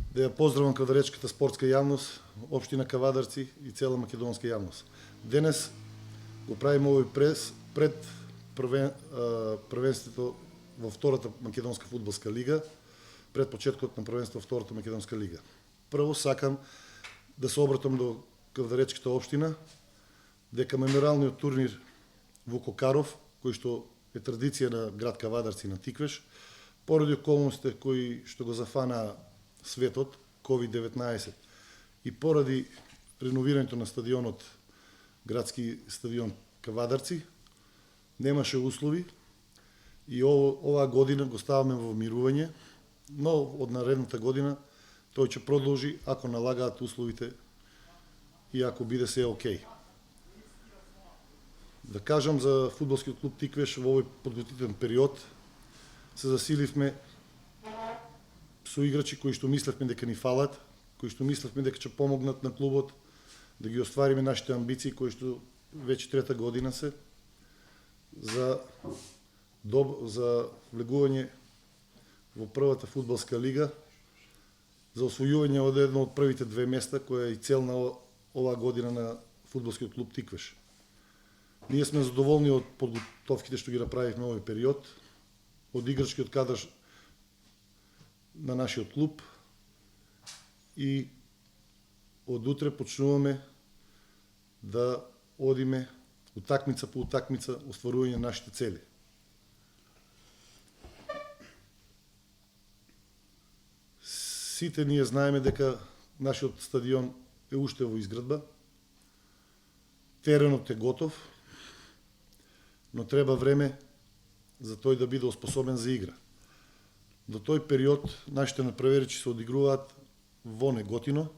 Да ја поздравам кавадаречката спортска јавност, општина Кавадарци и цела македонска јавност. Денес го правиме овој пред првенството во втората македонска фудбалска лига, пред почеткот на првенство во втората македонска лига. Прво сакам да се обратам до кавадаречката општина, дека мемориалниот турнир во Кокаров, кој што е традиција на град Кавадарци на Тиквеш, поради околностите кои што го зафана светот, COVID-19, и поради реновирањето на стадионот, градски стадион Кавадарци, немаше услови и оваа година го ставаме во мирување, но од наредната година тој ќе продолжи ако налагаат условите и ако биде се окей. Да кажам за фудбалскиот клуб Тиквеш во овој подготвителен период се засиливме со играчи кои што мислевме дека ни фалат, кои што мислевме дека ќе помогнат на клубот да ги оствариме нашите амбиции кои што веќе трета година се за влегување во првата фудбалска лига, за освојување од едно од првите две места која е и цел на оваа година на фудбалскиот клуб Тиквеш. Ние сме задоволни од подготовките што ги направивме овој период, од играчкиот кадар на нашиот клуб и од утре почнуваме да одиме утакмица по утакмица остварување на нашите цели. Сите ние знаеме дека нашиот стадион е уште во изградба, теренот е готов, но треба време за тој да биде оспособен за игра. До тој период нашите надпреваричи се одигруваат во Неготино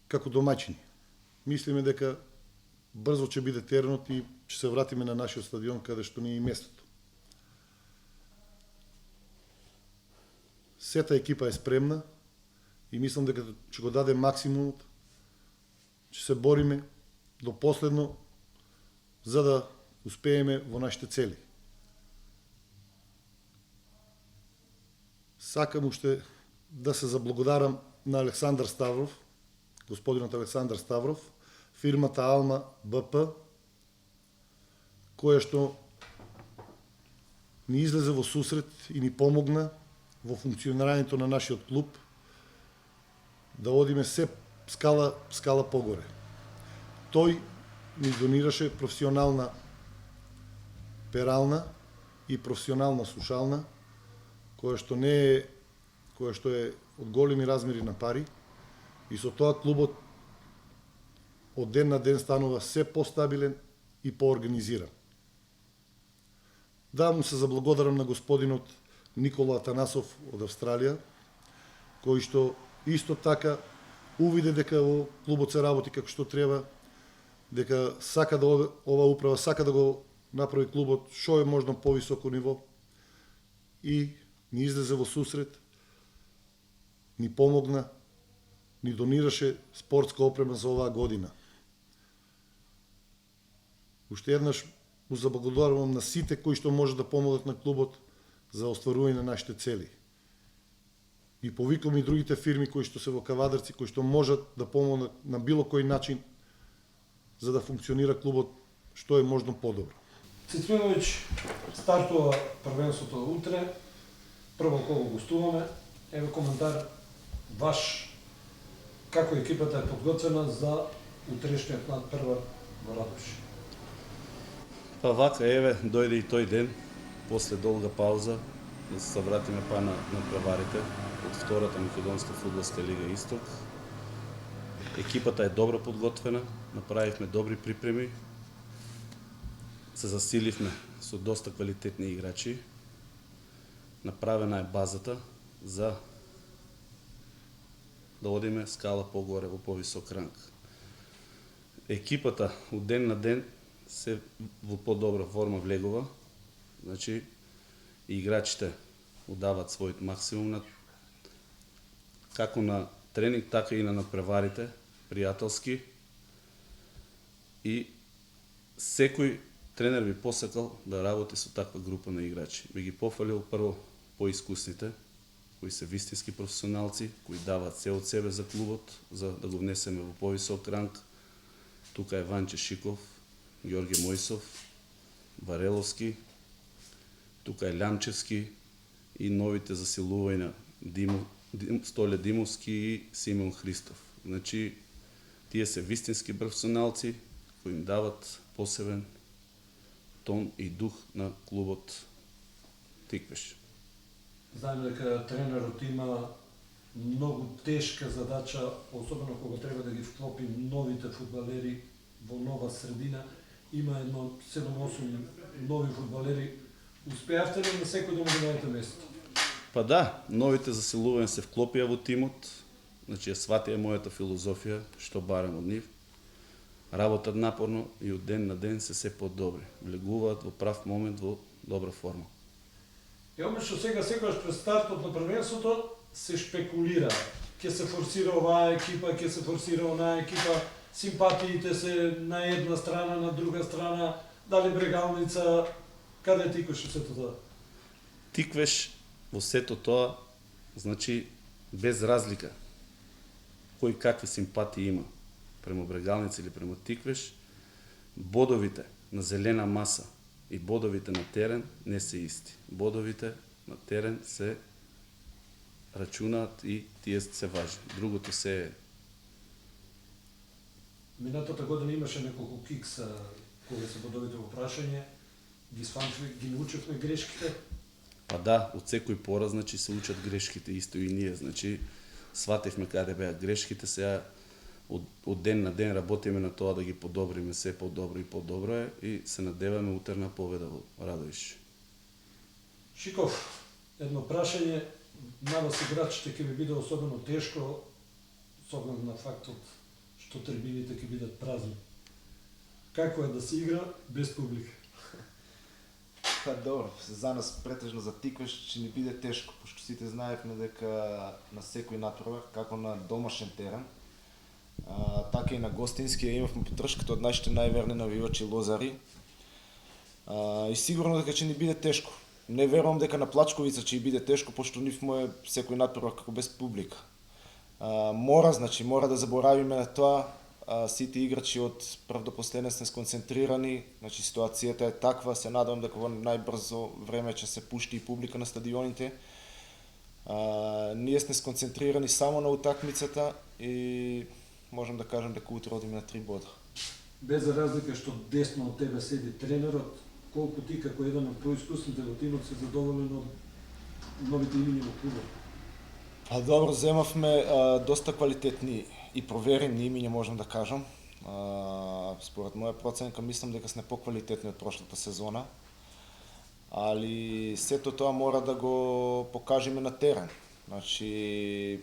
како домаќини. Мислиме дека брзо ќе биде теренот и ќе се вратиме на нашиот стадион каде што ни е и местото. Сета екипа е спремна и мислам дека ќе го даде максимумот, ќе се бориме до последно за да успееме во нашите цели. Сакам уште да се заблагодарам на Александар Ставров, господинот Александар Ставров, фирмата Алма БП, која што ни излезе во сусрет и ни помогна во функционирањето на нашиот клуб да одиме се скала погоре. Тој ни донираше професионална перална и професионална сушална, која што е од големи размери на пари, и со тоа клубот од ден на ден станува се постабилен и поорганизиран. Да му се заблагодарам на господинот Никола Атанасов од Австралија, кој што исто така увиде дека во клубот се работи како што треба, дека сака да ова управа сака да го направи клубот што е можно повисоко ниво и ни излезе во сусрет, ни помогна, ни донираше спортска опрема за оваа година. Уште еднаш му заблагодарувам на сите кои што може да помогнат на клубот за остварување на нашите цели. И повикам и другите фирми кои што се во Кавадарци, кои што можат да помогнат на било кој начин за да функционира клубот што е можно подобро. Цитриновиќ, стартува првенството утре, прво кого гостуваме, еве коментар ваш, како екипата е подготвена за утрешниот надпревар во Радовиш. Па вака, еве, дојде и тој ден, после долга пауза, да се вратиме па на надпреварите од втората македонска фудбалска лига Исток. Екипата е добро подготвена, направивме добри припреми, се засиливме со доста квалитетни играчи, направена е базата за да одиме скала погоре во повисок ранг. Екипата од ден на ден се во подобра форма влегува, значи и играчите удават својот максимум како на тренинг, така и на надпреварите, пријателски, и секој тренер би посакал да работи со таква група на играчи. Би ги пофалил прво поискусните, кои се вистински професионалци, кои даваат се од себе за клубот, за да го внесеме во повисок ранг. Тука е Ванче Шиков, Ѓорѓе Мојсов, Вареловски, тука е Лямчевски и новите засилувања Столе Димовски и Симеон Христов. Значи, тие се вистински професионалци кои им дават посебен тон и дух на клубот Тиквеш. Знаеме дека тренерот има многу тешка задача, особено кога треба да ги вклопи новите фудбалери во нова средина. Има едно 7-8 нови фудбалери. Успеавте ли на секој да му ги дадете место? Па да, новите засилувања се вклопија во тимот, значи ја сватија мојата филозофија, што барам од нив. Работат напорно и од ден на ден се подобри. Влегуваат во прав момент во добра форма. И обично сега секогаш пред стартот на првенството се шпекулира. Ќе се форсира оваа екипа, ќе се форсира онаа екипа, симпатиите се на една страна, на друга страна, дали Брегалница, каде тикаше сето тоа? Тиквеш во сето тоа, значи без разлика кој какви симпатии има према Брегалница или према Тиквеш, бодовите на зелена маса и бодовите на терен не се исти. Бодовите на терен се рачунаат и тие се важни. Другото се е. Минатата година имаше неколку кикса кога се бодовите во прашање, ги сванчевме, ги научевме грешките. Па да, од секој пора, значи се учат грешките, исто и ние, значи сватевме каде беа грешките, сега од ден на ден работиме на тоа да ги подобриме се подобро и подобро е и се надеваме утре на победа во Радовиш. Шиков, едно прашање, на вас играчите ќе ви биде особено тешко, с оглед на фактот што трибините ќе бидат празни. Како е да се игра без публика? Па добро, за нас претежно за Тиквеш ќе ни биде тешко, пошто сите знаевме дека на секој натпревар, како на домашен терен, така и на гостински имавме поддршката од нашите најверни навивачи лозари. И сигурно дека ќе ни биде тешко. Не верувам дека на Плачковица ќе биде тешко, пошто нив му е секој натпревар како без публика. Мора да заборавиме на тоа. Сите играчи од прв до последен сме сконцентрирани, значи ситуацијата е таква, се надевам дека во најбрзо време ќе се пушти и публика на стадионите. Ние сме сконцентрирани само на утакмицата и можам да кажам дека утре одиме на 3 бода. Без разлика што десно од тебе седи тренерот, колку ти како еден од поискусните во тимот се задоволен од новите имиња во клубот? Па добро, земавме доста квалитетни и проверени имиња, можам да кажам. Според моја проценка, мислам дека сме поквалитетни од прошлата сезона. Али сето тоа мора да го покажеме на терен. Значи,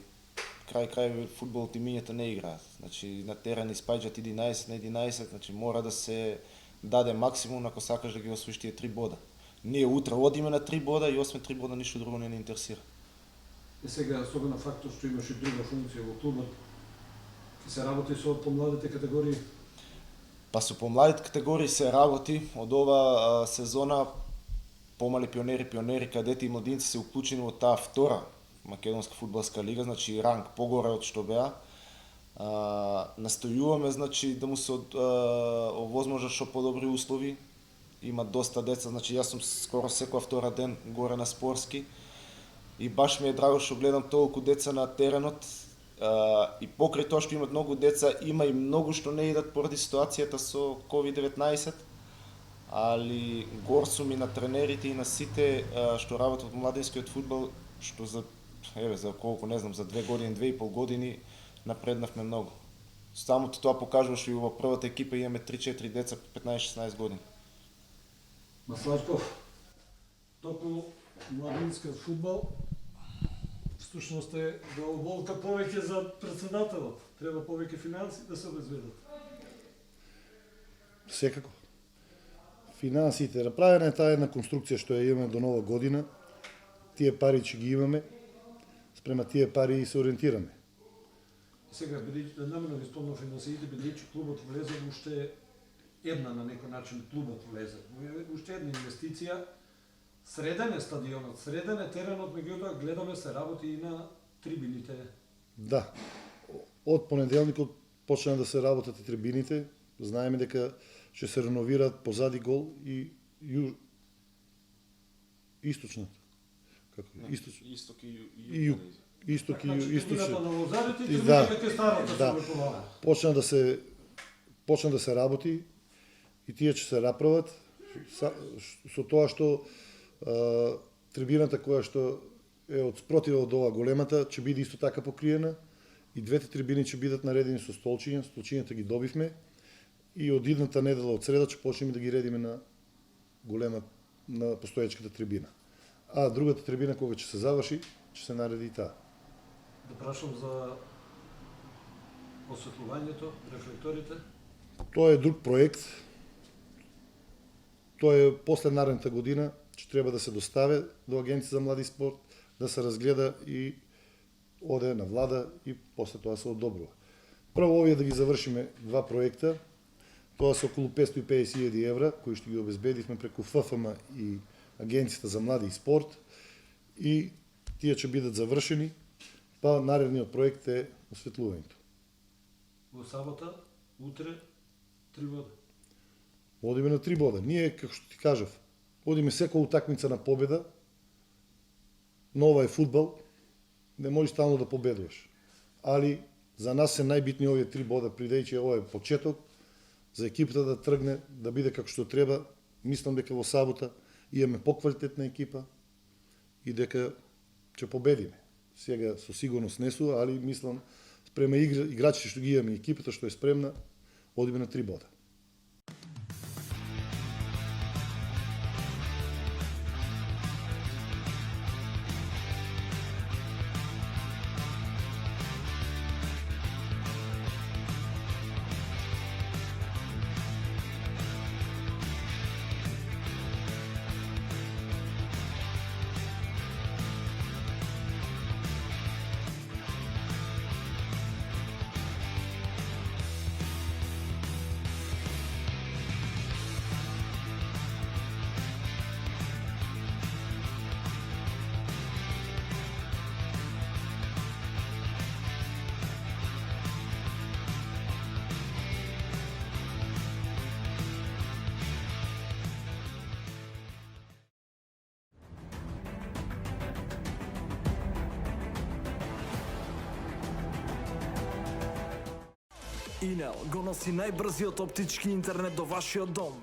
крај фудбалот имињата не играат. Значи, на терен испаѓаат 11 на 11, значи мора да се даде максимум ако сакаш да ги освоиш тие 3 бода. Ние утре одиме на 3 бода и освен 3 бода ништо друго не ни интересира. И сега, особено фактот што имаш и друга функција во клубот, ќе се работи со помладите категории? Па со помладите категории се работи. Од ова сезона помали пионери, кадети и младинци се уклучени во таа втора македонска фудбалска лига, значи ранг погоре од што беа. Настојуваме, значи, да му се овозможат што подобри услови. Има доста деца, значи јас сум скоро секоја втора ден горе на Спорски. И баш ми е драго што гледам толку деца на теренот. И покрај тоа што имат многу деца, има и многу што не идат поради ситуацијата со COVID-19. Али гор сум и на тренерите и на сите што работат во младинскиот фудбал, што за колку не знам, за 2 години, 2,5 години напреднавме многу. Самото тоа покажува што и во првата екипа имаме 3-4 деца по 15-16 години. Маслачков, токму младинскиот фудбал всушност е волка повеќе за претседателот. Треба повеќе финанси да се обезбедат. Секако. Финансите, направена е таа една конструкција што ја имаме до нова година. Тие пари ќе ги имаме, спрема тие пари се ориентираме. Сега, намерно ви спомнав финансиите, бидејќи клубот влезе уште една на некој начин клубот влезе. Уште една инвестиција Среден е стадионот, среден е теренот, меѓутоа гледаме се работи и на трибините. Да. Од понеделникот почна да се работат и трибините. Знаеме дека ќе се реновираат позади гол и источната. Како? Исток и И југ. Исток и Значи, источна. трибината на Лозарите и Да. трибината ке старата Да. се уветувала. Почна да се работи и тие ќе се направат со тоа што трибината која што е од спротива од ова големата ќе биде исто така покриена и двете трибини ќе бидат наредени со столчиња, столчињата ги добивме и од идната недела од среда ќе почнеме да ги редиме на голема на постоечката трибина. А другата трибина кога ќе се заврши, ќе се нареди и таа. Да прашам за осветлувањето, рефлекторите. Тоа е друг проект. Тоа е после наредната година, ќе треба да се достави до Агенција за млади и спорт, да се разгледа и оде на влада и после тоа се одобрува. Прво овие да ги завршиме два проекта. Тоа се околу 550.000 евра, кои што ги обезбедивме преку ФФМ и Агенцијата за млади и спорт и тие ќе бидат завршени, па наредниот проект е осветлувањето. Во сабота, утре, 3 вода. Одиме на 3 бода. Ние, како што ти кажав, одиме секоја утакмица на победа, но ова е фудбал, не можеш стално да победуваш. Али за нас се најбитни овие 3 бода, бидејќи ова е почеток, за екипата да тргне, да биде како што треба. Мислам дека во сабота имаме поквалитетна екипа и дека ќе победиме. Сега со сигурност не су, али мислам спрема играчите што ги имаме и екипата што е спремна, одиме на 3 бода. Инел го носи најбрзиот оптички интернет до вашиот дом.